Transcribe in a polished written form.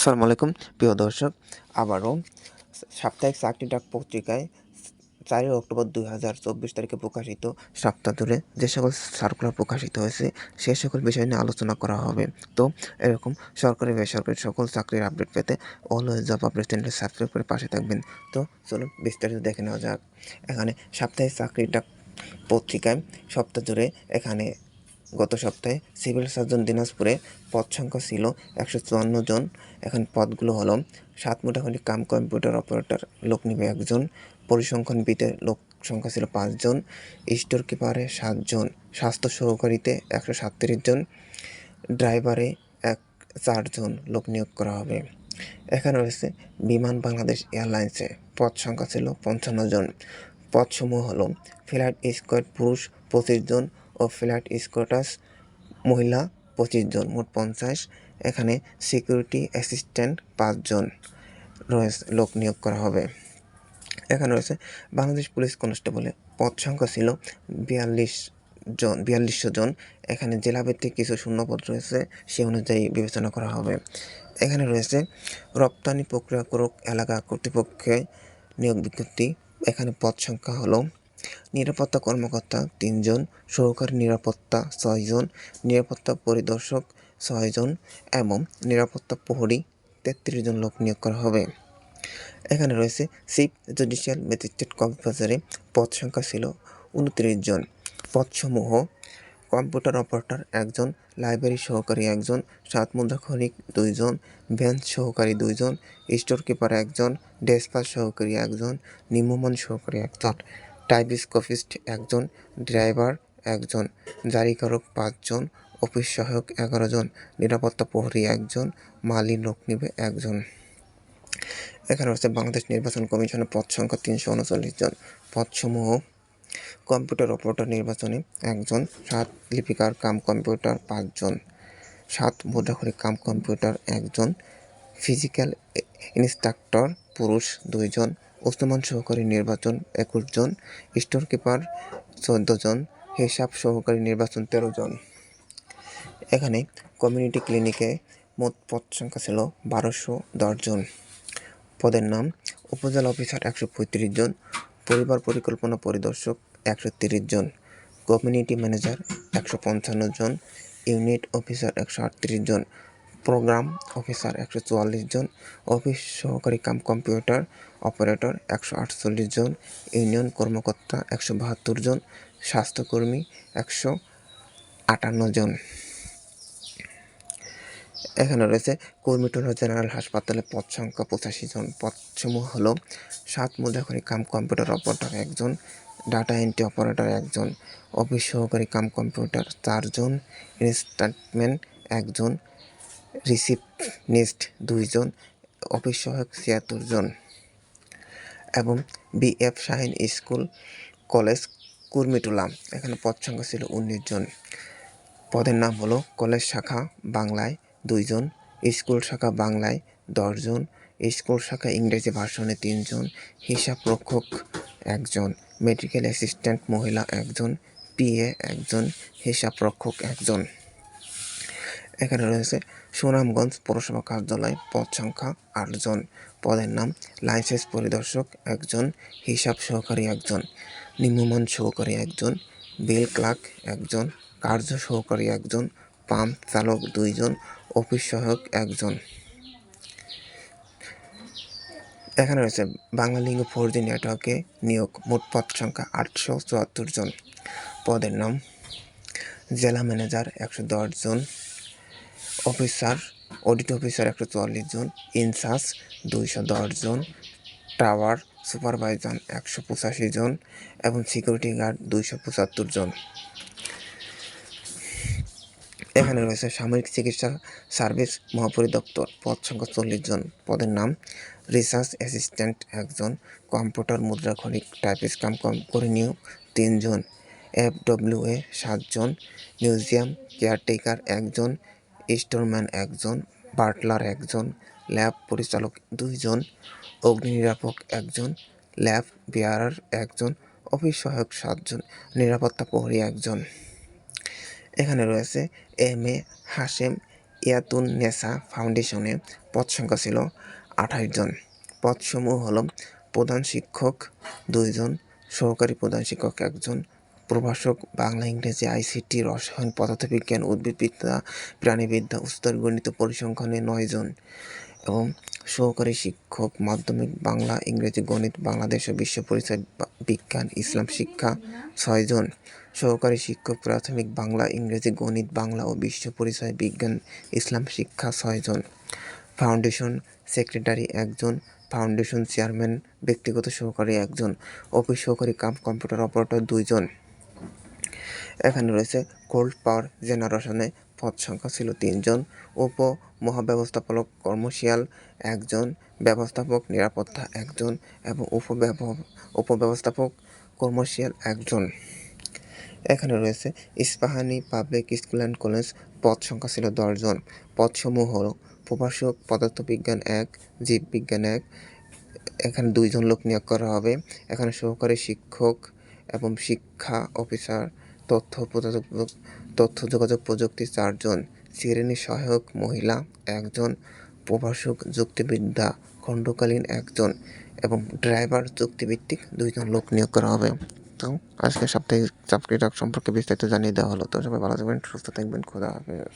আসসালামু আলাইকুম প্রিয় দর্শক। আবারও সাপ্তাহিক চাকরি ডাক পত্রিকায় 4 অক্টোবর 2024 তারিখে প্রকাশিত সপ্তাহ জুড়ে যে সকল সার্কুলার প্রকাশিত হয়েছে সে সকল বিষয় নিয়ে আলোচনা করা হবে। তো এরকম সরকারি বেসরকারি সকল চাকরির আপডেট পেতে অলওয়েজ জব আপডেট চ্যানেলটি সাবস্ক্রাইব করে পাশে থাকবেন। তো চলুন বিস্তারিত দেখে নেওয়া যাক। এখানে সাপ্তাহিক চাকরি ডাক পত্রিকায় সপ্তাহ জুড়ে এখানে গত সপ্তাহে সিভিল সার্জন দিনাজপুরে পদ সংখ্যা ছিল 154 জন। এখন পদগুলো হলো 7 মুঠাখালি কাম কম্পিউটার অপারেটর লোক নিবে 1 জন, পরিসংখ্যানবিদে লোক সংখ্যা ছিল 5 জন, স্টোর কিপারে 7 জন, স্বাস্থ্য সহকারীতে 137 জন, ড্রাইভারে 4 জন লোক নিয়োগ করা হবে। এখানে রয়েছে বিমান বাংলাদেশ এয়ারলাইন্সে পদ সংখ্যা ছিল 55 জন। পদসমূহ হলো ফ্লাইট স্কোয়াড পুরুষ 25 জন ও ফ্লাইট স্কোয়াটাস মহিলা 25 জন, মোট 50। এখানে সিকিউরিটি অ্যাসিস্ট্যান্ট 5 জন রয়েছে লোক নিয়োগ করা হবে। এখানে রয়েছে বাংলাদেশ পুলিশ কনস্টেবলে পদ সংখ্যা ছিল 4200 জন। এখানে জেলাভিত্তিক কিছু শূন্যপদ রয়েছে, সে অনুযায়ী বিবেচনা করা হবে। এখানে রয়েছে রপ্তানি প্রক্রিয়াকরক এলাকা কর্তৃপক্ষে নিয়োগ বিজ্ঞপ্তি। এখানে পদ সংখ্যা হলো নিরাপত্তা কর্মকর্তা 3 জন, সহকারী নিরাপত্তা 6 জন, নিরাপত্তা পরিদর্শক 6 জন এবং নিরাপত্তা প্রহরী 33 জন লোক নিয়োগ করা হবে। এখানে রয়েছে চিফ জুডিশিয়াল ম্যাজিস্ট্রেট কক্সবাজারে পদ সংখ্যা ছিল 29 জন। পদসমূহ কম্পিউটার অপারেটর 1 জন, লাইব্রেরি সহকারী 1 জন, 7 মুদ্রাক্ষরিক 2 জন, বেঞ্চ সহকারী 2 জন, স্টোর কিপার 1 জন, ডেসপাচ সহকারী 1 জন, নিম্নমান সহকারী 1 জন, টাইপিস্কোপিস্ট 1 জন, ড্রাইভার 1 জন, জারিকারক 5 জন, অফিস সহায়ক 11 জন, নিরাপত্তা প্রহরী 1 জন, মালি লোক নিবে 1 জন। এখানে রয়েছে বাংলাদেশ নির্বাচন কমিশনের পদ সংখ্যা 339 জন। পদসমূহ কম্পিউটার অপারেটর নির্বাচনে 1 জন, 7 লিপিকার কাম কম্পিউটার 5 জন, 7 মুদ্রাক্ষরিক কাম কম্পিউটার 1 জন, ফিজিক্যাল ইন্সট্রাক্টর পুরুষ 2 জন, উচ্চমান সহকারী নির্বাচন 21 জন, স্টোর কিপার 14 জন, হিসাব সহকারী নির্বাচন 13 জন। এখানে কমিউনিটি ক্লিনিকে মোট পদ সংখ্যা ছিল 1210 জন। পদের নাম উপজেলা অফিসার 135 জন, পরিবার পরিকল্পনা পরিদর্শক 130 জন, কমিউনিটি ম্যানেজার 155 জন, ইউনিট অফিসার 138 জন, প্রোগ্রাম অফিসার 144 জন, অফিস সহকারী কাম কম্পিউটার অপারেটর 148 জন, ইউনিয়ন কর্মকর্তা 172 জন, স্বাস্থ্যকর্মী 158 জন। এখানে রয়েছে কুর্মিটোলা জেনারেল হাসপাতালে পদ সংখ্যা 85 জন। পদসমূহ হলো 7 মুদ্রাক্ষরিক কাম কম্পিউটার অপারেটর 1 জন, ডাটা এন্ট্রি অপারেটর 1 জন, অফিস সহকারী কাম কম্পিউটার 4 জন, ইনস্ট্যাটমেন্ট 1 জন, রিসিপনিস্ট 2 জন, অফিস সহায়ক 76 জন এবং BF Shaheen school college Kurmitola. এখানে পদ সংখ্যা ছিল 19 জন। পদের নাম হলো কলেজ শাখা বাংলায় 2 জন, স্কুল শাখা বাংলায় 10 জন, স্কুল শাখা ইংরেজি ভার্সনে 3 জন, হিসাব রক্ষক 1 জন, মেডিকেল অ্যাসিস্ট্যান্ট মহিলা 1 জন, পিএ 1 জন, হিসাব রক্ষক 1 জন। এখানে রয়েছে সুনামগঞ্জ পৌরসভা কার্যালয় পদ সংখ্যা 8 জন। পদের নাম লাইসেন্স পরিদর্শক 1 জন, হিসাব সহকারী 1 জন, নিম্নমান সহকারী 1 জন, বিল ক্লার্ক 1 জন, কার্য সহকারী 1 জন, পাম্প চালক 2 জন, অফিস সহায়ক 1 জন। এখানে রয়েছে বাংলালিঙ্গ 4G নেটওয়ার্কে নিয়োগ, মোট পদ সংখ্যা 874 জন। পদের নাম জেলা ম্যানেজার 110 জন, অফিসার অডিট অফিসার 144 জন, ইনচার্জ 210 জন, টাওয়ার সুপারভাইজার 185 জন এবং সিকিউরিটি গার্ড 275 জন। এখানে রয়েছে সামরিক চিকিৎসা সার্ভিস মহাপরিদপ্তর পদ সংখ্যা 40 জন। পদের নাম রিসার্চ অ্যাসিস্ট্যান্ট 1 জন, কম্পিউটার মুদ্রাক্ষরিক টাইপিস্ট কাম করে নিয়োগ 3 জন, FWA 7 জন, মিউজিয়াম কেয়ারটেকার 1 জন, স্টোরম্যান 1 জন, বাটলার 1 জন, ল্যাব পরিচালক 2 জন, অগ্নি নিরাপক 1 জন, ল্যাব বিয়ারার 1 জন, অফিস সহায়ক 7 জন, নিরাপত্তা প্রহরী 1 জন। এখানে রয়েছে MA হাশেম ইয়াতুন নেসা ফাউন্ডেশনে পদ সংখ্যা ছিল 28 জন। পদসমূহ হলো প্রধান শিক্ষক 2 জন, সহকারী প্রধান শিক্ষক 1 জন, প্রভাষক বাংলা, ইংরেজি, আইসিটি, রসায়ন, পদার্থবিজ্ঞান, উদ্ভিদবিদ্যা, প্রাণীবিদ্যা, উস্তাদ গণিত, পরিসংখ্যানে 9 জন এবং সহকারী শিক্ষক মাধ্যমিক বাংলা, ইংরেজি, গণিত, বাংলাদেশ ও বিশ্ব পরিচয়, বিজ্ঞান, ইসলাম শিক্ষা 6 জন, সহকারী শিক্ষক প্রাথমিক বাংলা, ইংরেজি, গণিত, বাংলা ও বিশ্ব পরিচয়, বিজ্ঞান, ইসলাম শিক্ষা 6 জন, ফাউন্ডেশন সেক্রেটারি 1 জন, ফাউন্ডেশন চেয়ারম্যান ব্যক্তিগত সহকারী 1 জন, অফিস সহকারী কাম কম্পিউটার অপারেটর 2 জন। এখানে রয়েছে কোল্ড পাওয়ার জেনারেশনে পদ সংখ্যা ছিল 3 জন, উপ মহাব্যবস্থাপক কমার্শিয়াল 1 জন, ব্যবস্থাপক নিরাপত্তা 1 জন এবং উপব্যবস্থাপক কমার্শিয়াল 1 জন। এখানে রয়েছে Ispahani public school and college, পদ সংখ্যা ছিল 10 জন। পদসমূহ হল প্রভাষক পদার্থবিজ্ঞান 1, জীববিজ্ঞান 1, এখানে 2 জন লোক নিয়োগ করা হবে। এখানে সহকারী শিক্ষক এবং শিক্ষা অফিসার, তথ্য যোগাযোগ প্রযুক্তি 4 জন, শ্রেণী সহায়ক মহিলা 1 জন, প্রভাষক যুক্তিবিদ্যা খণ্ডকালীন 1 জন এবং ড্রাইভার চুক্তিভিত্তিক 2 জন লোক নিয়োগ করা হবে। তো আজকে সাপ্তাহিক চাকরিটা সম্পর্কে বিস্তারিত জানিয়ে দেওয়া হলো। তো সবাই ভালো থাকবেন, সুস্থ থাকবেন, খোদা হাফেজ।